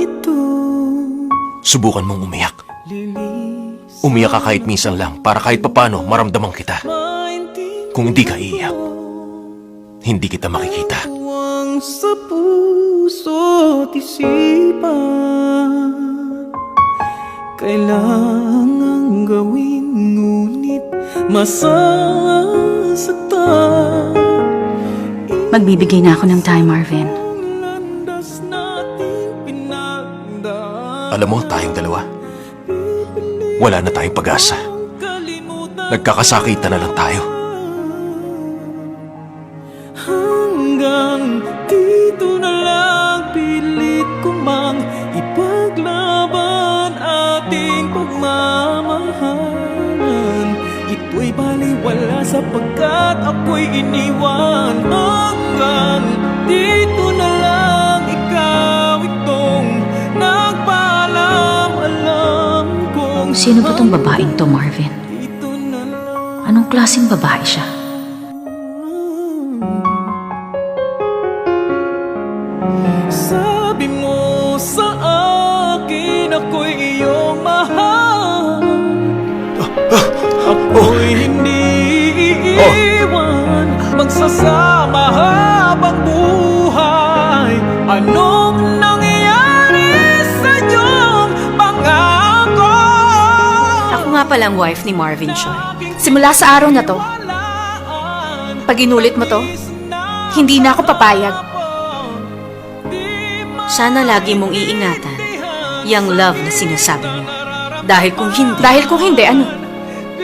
ito. Subukan mong umiyak. Umiyak ka kahit minsan lang para kahit papano maramdaman kita. Kung hindi ka iiyak, hindi kita makikita. Tuwang sa puso't isipan, kailangang gawin ngunit masasaktan. Magbibigay na ako ng time, Marvin. Landas nating pinagdaan, Alam mo, tayong dalawa, wala na tayong pag-asa. kalimutan Nagkakasakitan na lang tayo. hanggang dito na lang. Pilit ko mang ipaglaban ating pagmamahalan. Ito'y baliwala sapagkat ako'y iniwan. Hanggang dito na lang, ikaw itong nagpaalam-alam kong Sino ba tong babaeng to, Marvin? dito na lang. Anong klaseng babae siya? Sabi mo sa akin ako'y iyong mahal. Ako'y hindi iiwan, magsasama habang buhay. Anong nangyayari sa iyong pangako? Ako nga palang wife ni Marvin Choi. Simula sa araw na to, pag inulit mo to, hindi na ako papayag. Sana lagi mong iingatan yung love na sinasabi mo. Dahil kung hindi, ano?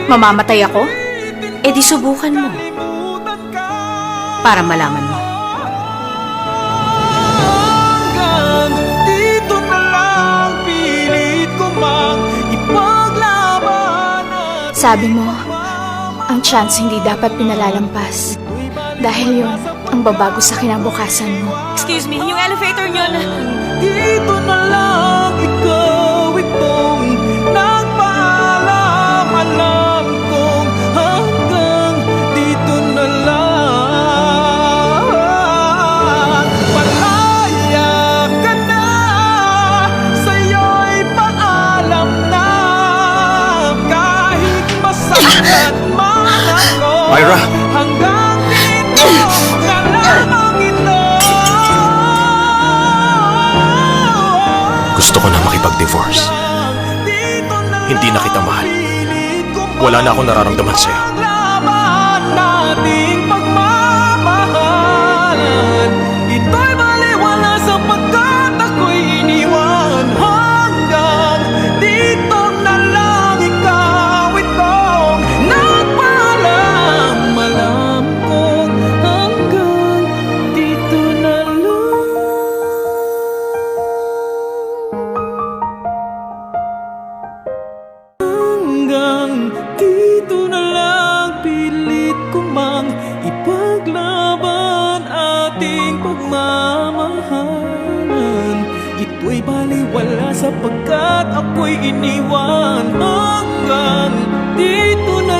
Mamamatay ako? E di subukan mo. Para malaman mo. Hanggang dito na lang, pilit ko mang ipaglaban at Sabi mo, ang chance hindi dapat pinalalampas. Dahil yun ang babago sa kinabukasan mo. Excuse me, yung elevator nyo na... dito na lang, ikaw itong nagpaalam-alam kong hanggang dito na lang. Malaya ka na, sa'yo'y paalam na. Kahit masaktan man ako, Myra! hanggang dito na lamang ito. Gusto ko na makipag-divorce. Hindi na kita mahal. Wala na akong nararamdaman sa'yo. Laban nating pagmamahalan, ito'y baliwala sapagkat ako'y iniwan. Hanggang dito na lang, ikaw itong nagpaalam. Alam kong hanggang dito na lang. Hanggang dito na lang, pilit ko mang ipaglaban ating pagmamahalan. Ito'y baliwala sapagkat ako'y iniwan. Hanggang dito na